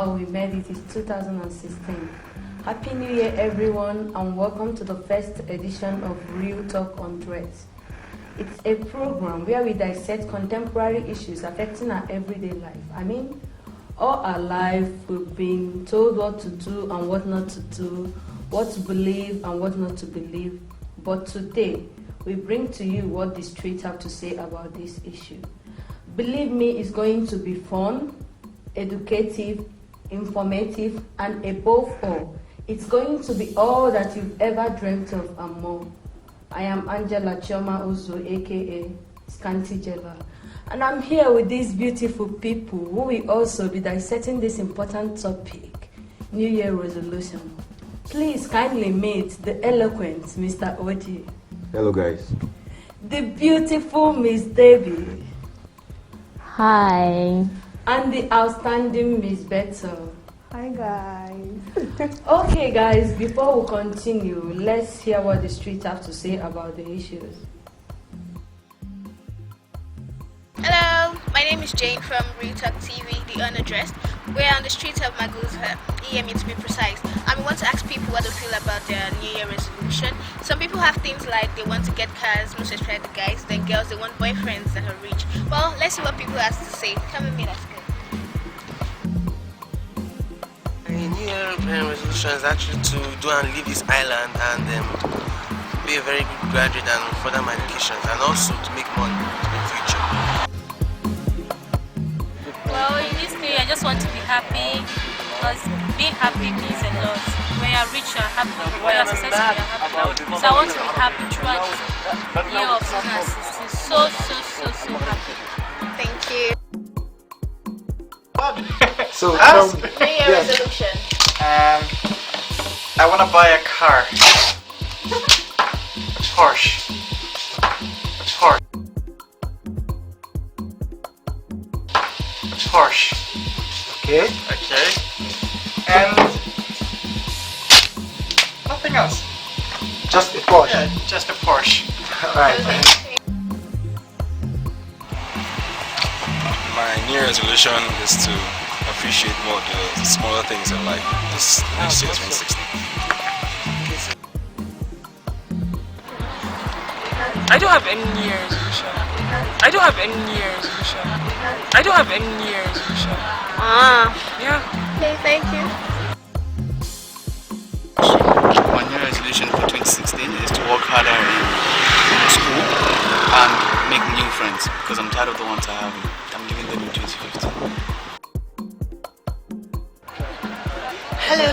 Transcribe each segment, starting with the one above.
how we made it is 2016. Happy New Year, everyone, and welcome to the first edition of RealTalk Undressed. It's a program where we dissect contemporary issues affecting our everyday life. All our life we've been told what to do and what not to do, what to believe and what not to believe. But today, we bring to you what the streets have to say about this issue. Believe me, it's going to be fun, educative, informative, and above all, it's going to be all that you've ever dreamt of and more. I am Angela Chioma Ozo, aka Scanty Jella, and I'm here with these beautiful people who will also be dissecting this important topic, New Year resolution. Please kindly meet the eloquent Mr. Oji. Hello guys. The beautiful Miss Debbie. Hi. And the outstanding Miss Bethel. Hi guys. Okay guys, before we continue, let's hear what the streets have to say about the issues. Hello, my name is Jane from RealTalk TV, the Unaddressed. We're on the streets of Magusa, EME to be precise, and we want to ask people what they feel about their New Year resolution. Some people have things like they want to get cars, most especially the guys, then girls, they want boyfriends that are rich. Well, let's see what people have to say. Come with me, let's go. My New Year resolution is actually to do and leave this island and be a very good graduate and further my education, and also to make money in the future. Well, in this day, I just want to be happy, because being happy means a lot. When you're rich, you're happy. When you're successful, you're happy. So I want to be happy throughout the year of 2016. So happy. Thank you. So, New Year resolution. I want to buy a car. Porsche. Okay. And nothing else. Just a Porsche. Yeah, just a Porsche. Alright. My New Year resolution is to appreciate more the smaller things in life this next year, 2016. I don't have any New Year resolution. I don't have any New Year resolution. I don't have any New Year resolution. Yeah. Okay, thank you. My New Year resolution for 2016 is to work harder in school and make new friends, because I'm tired of the ones I have. I'm leaving them in 2015. Hello.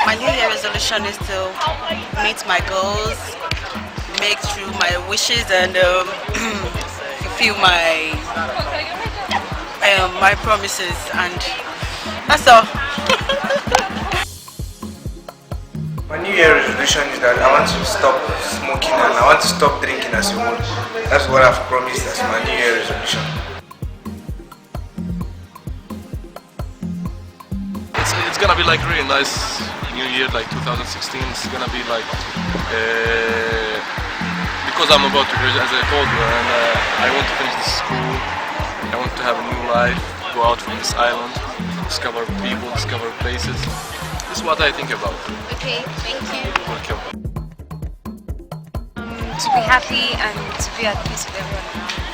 My New Year resolution is to meet my goals, make through my wishes, and fulfill my promises, and that's all. My New Year resolution is that I want to stop smoking and I want to stop drinking as a whole. That's what I've promised as my New Year resolution. It's gonna be like really nice New Year, like 2016. It's gonna be like because I'm about to graduate, as I told you, and I want to finish this school. I want to have a new life, go out from this island, discover people, discover places. This is what I think about. Okay, thank you. Welcome. To be happy and to be at peace with everyone around.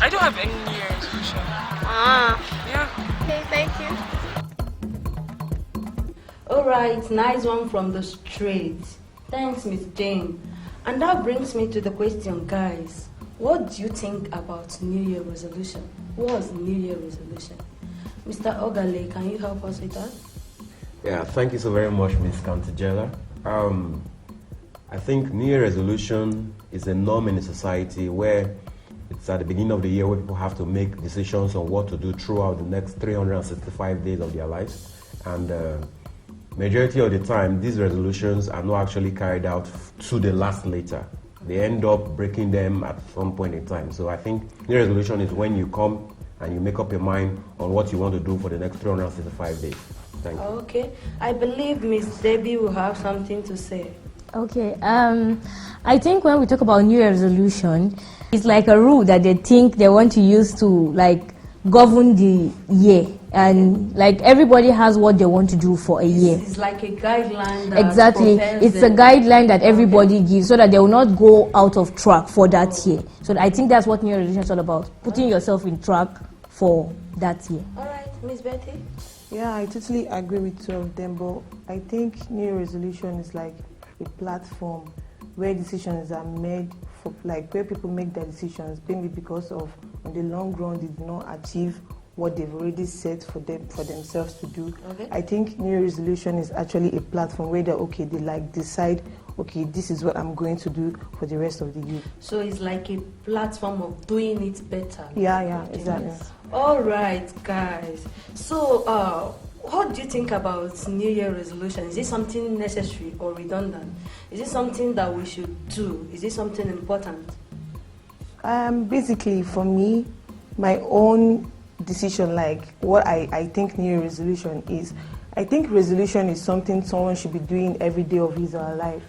I don't have any New Year resolution. Yeah. Okay, thank you. Alright, nice one from the street. Thanks, Miss Jane. And that brings me to the question, guys. What do you think about New Year resolution? What's New Year resolution? Mr. Ogale, can you help us with that? Yeah, thank you so very much, Ms. Cantagella. I think New Year resolution is a norm in a society where it's at the beginning of the year where people have to make decisions on what to do throughout the next 365 days of their lives. And majority of the time, these resolutions are not actually carried out to the last later. They end up breaking them at some point in time. So I think New Year resolution is when you come and you make up your mind on what you want to do for the next 365 days. Thank you. Okay. I believe Miss Debbie will have something to say. Okay. I think when we talk about New Year resolution, it's like a rule that they think they want to use to like govern the year, and like everybody has what they want to do for a year. It's like a guideline. That Exactly, it's a guideline that everybody gives so that they will not go out of track for that year. So I think that's what New Year resolution is all about, putting yourself in track for that year. All right, Miss Betty. Yeah, I totally agree with two of them, but I think New Year resolution is like a platform where decisions are made for, like, where people make their decisions maybe because of in the long run they did not achieve what they've already set for themselves to do. Okay. I think New Year resolution is actually a platform where they like decide, okay, this is what I'm going to do for the rest of the year. So it's like a platform of doing it better. Yeah, exactly. All right, guys. So, what do you think about New Year resolution? Is it something necessary or redundant? Is it something that we should do? Is it something important? Basically, for me, my own decision, like what I think New Year resolution is, I think resolution is something someone should be doing every day of his or her life.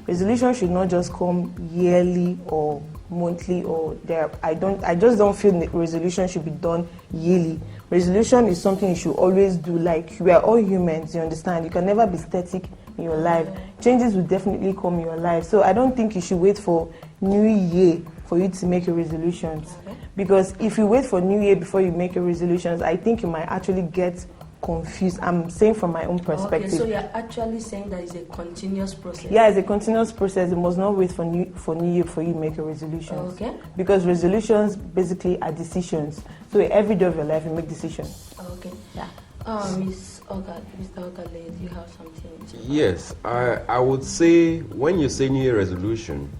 Resolution should not just come yearly or monthly or there. I just don't feel that resolution should be done yearly. Resolution is something you should always do. Like, we are all humans, you understand? You can never be static in your life. Changes will definitely come in your life. So I don't think you should wait for New Year for you to make your resolutions. Because if you wait for New Year before you make your resolutions, I think you might actually get confused. I'm saying from my own perspective. Okay, so you're actually saying that it's a continuous process? Yeah, it's a continuous process. You must not wait for New Year for you to make your resolutions. Okay. Because resolutions basically are decisions. So every day of your life you make decisions. Okay. Yeah. Mr. Ogale, do you have something to add? Yes, I would say when you say New Year resolution,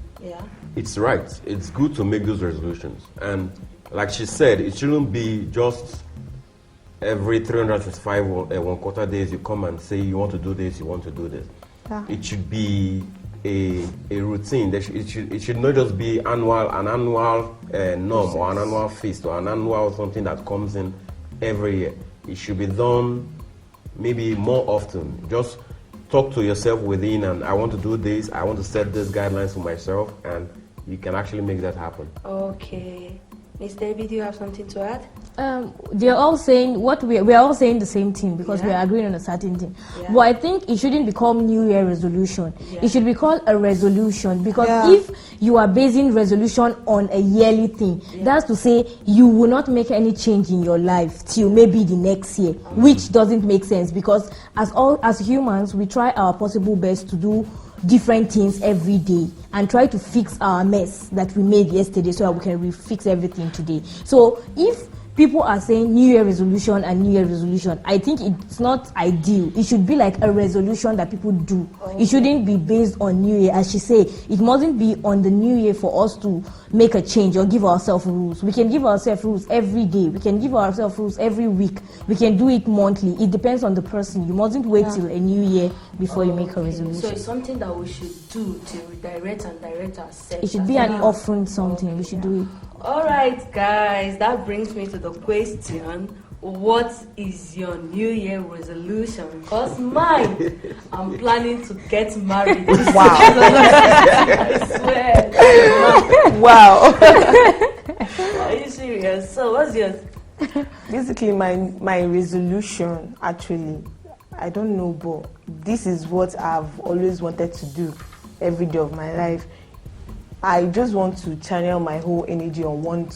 it's right. It's good to make those resolutions. And like she said, it shouldn't be just every 365 one quarter days you come and say you want to do this, you want to do this. Yeah. It should be a routine. It should not just be an annual norm or an annual feast or an annual something that comes in every year. It should be done maybe more often. Just talk to yourself within, and I want to do this, I want to set these guidelines for myself, and you can actually make that happen. Okay. Miss Debbie, do you have something to add? They're all saying we are all saying the same thing because we are agreeing on a certain thing. Yeah. But I think it shouldn't become New Year resolution. Yeah. It should be called a resolution because if you are basing resolution on a yearly thing, that's to say you will not make any change in your life till maybe the next year, which doesn't make sense because as humans we try our possible best to do different things every day and try to fix our mess that we made yesterday so that we can fix everything today. So if people are saying New Year resolution and New Year resolution, I think it's not ideal. It should be like a resolution that people do. Okay. It shouldn't be based on New Year. As she said, it mustn't be on the New Year for us to make a change or give ourselves rules. We can give ourselves rules every day. We can give ourselves rules every week. We can do it monthly. It depends on the person. You mustn't wait till a new year before you make a resolution. So it's something that we should do to direct ourselves. It should be an offering something. We should do it. All right, guys, that brings me to the question, what is your New Year resolution? Because mine, I'm planning to get married. Wow. I swear. Wow. Are you serious? So what's yours? Basically, my resolution, actually, I don't know, but this is what I've always wanted to do every day of my life. I just want to channel my whole energy on one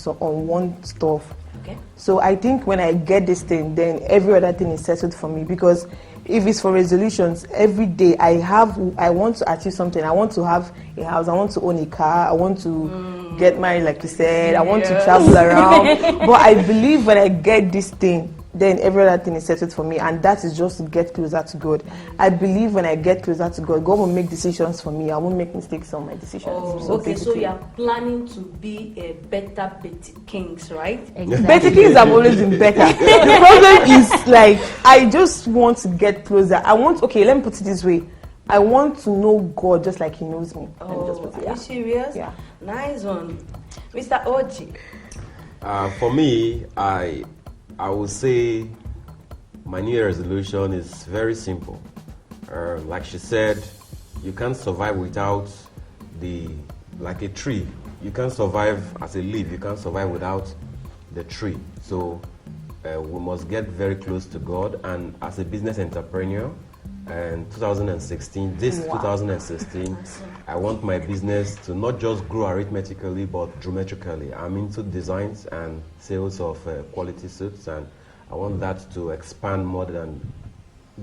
stuff. Okay. So I think when I get this thing, then every other thing is settled for me. Because if it's for resolutions, every day I want to achieve something. I want to have a house. I want to own a car. I want to get married, like you said. I want to travel around. But I believe when I get this thing, then every other thing is settled for me, and that is just to get closer to God. I believe when I get closer to God, God will make decisions for me. I won't make mistakes on my decisions. So you are planning to be a better Betty Kings, right? Exactly. Betty Kings have always been better. The problem is, like, I just want to get closer. Let me put it this way. I want to know God just like He knows me. Are you serious? Yeah. Nice one. Mr. Oji. For me, I would say my New Year resolution is very simple. Like she said, you can't survive without like a tree. You can't survive as a leaf. You can't survive without the tree. So we must get very close to God, and as a business entrepreneur, and 2016, I want my business to not just grow arithmetically but geometrically. I'm into designs and sales of quality suits, and I want that to expand more than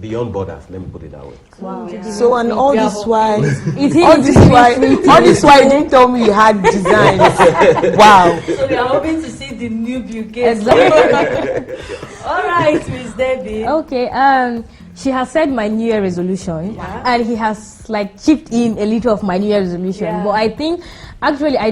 beyond borders. Let me put it that way. Wow. So, and all this while, you didn't tell me you had designs. Wow. So we are hoping to see the new Bill Gates. Exactly. All right, Miss Debbie. Okay. She has said my New Year resolution, and he has like chipped in a little of my New Year resolution. Yeah. But I think actually I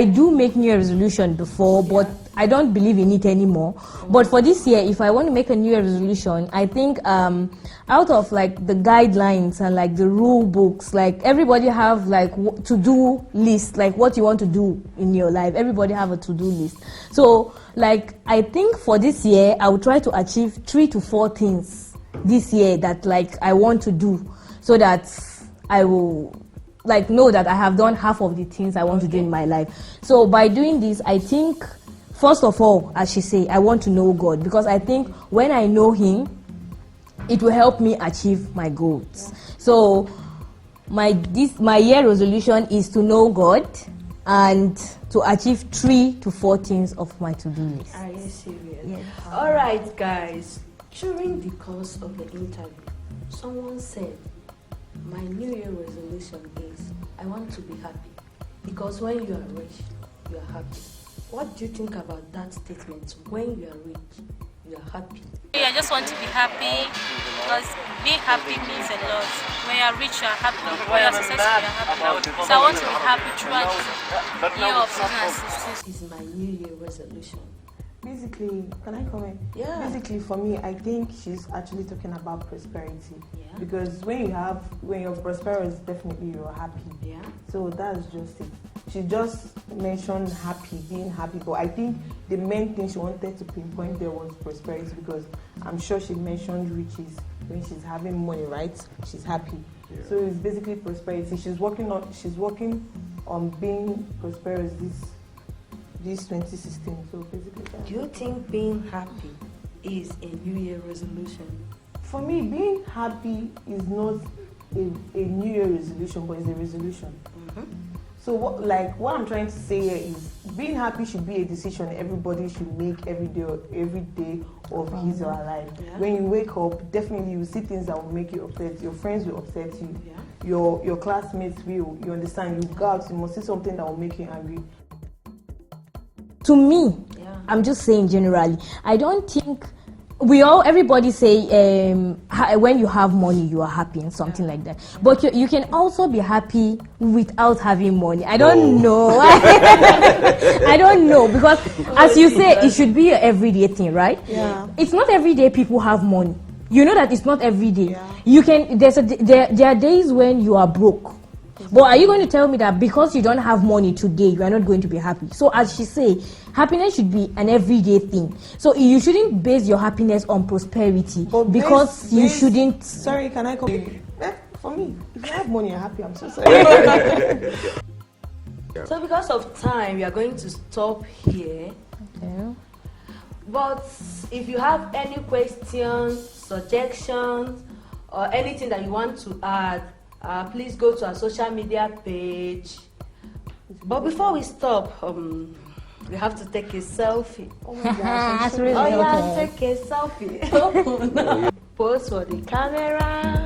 do make New Year resolution before, but I don't believe in it anymore. But for this year, if I want to make a New Year resolution, I think out of like the guidelines and like the rule books, like everybody have like to-do list, like what you want to do in your life. Everybody have a to-do list. So like I think for this year, I will try to achieve 3 to 4 things this year that like I want to do, so that I will like know that I have done half of the things I want to do in my life. So by doing this, I think first of all, as she say, I want to know God, because I think when I know Him, it will help me achieve my goals. So my year resolution is to know God and to achieve 3 to 4 things of my to-do list. Are you serious? Yes. All right, guys. During the course of the interview, someone said, my New Year resolution is, I want to be happy. Because when you are rich, you are happy. What do you think about that statement? When you are rich, you are happy. I just want to be happy, because being happy means a lot. When you are rich, you are happy. When you are successful, you are happy. So I want to be happy throughout the year of 2016. This is my New Year resolution. Basically, can I comment? Yeah. Basically, for me, I think she's actually talking about prosperity. Yeah. Because when you're prosperous, definitely you're happy. Yeah. So that's just it. She just mentioned being happy, but I think the main thing she wanted to pinpoint there was prosperity, because I'm sure she mentioned riches. When she's having money, right? She's happy. Yeah. So it's basically prosperity. She's working on being prosperous this 2016. So basically, do you think being happy is a New Year resolution? For me, being happy is not a New Year resolution, but it's a resolution. Mm-hmm. So what I'm trying to say here is, being happy should be a decision everybody should make every day of his or her life. Yeah. When you wake up, definitely you will see things that will make you upset. Your friends will upset you. Yeah. Your classmates will. You understand? You go out, you must see something that will make you angry. To me, I'm just saying generally, I don't think everybody say when you have money you are happy and something like that, but you can also be happy without having money. I don't know. I don't know, because as you say, it should be an everyday thing, right? Yeah. It's not every day people have money. You know that it's not every day. Yeah. You can. There are days when you are broke. But are you going to tell me that because you don't have money today, you are not going to be happy? So as she say, happiness should be an everyday thing. So you shouldn't base your happiness on prosperity, because you shouldn't... Sorry, can I come? For me, if you have money, you're happy. I'm so sorry. So because of time, we are going to stop here. Okay. But if you have any questions, suggestions, or anything that you want to add, please go to our social media page. But before we stop, we have to take a selfie. Oh my gosh. Take a selfie. No. Pose for the camera.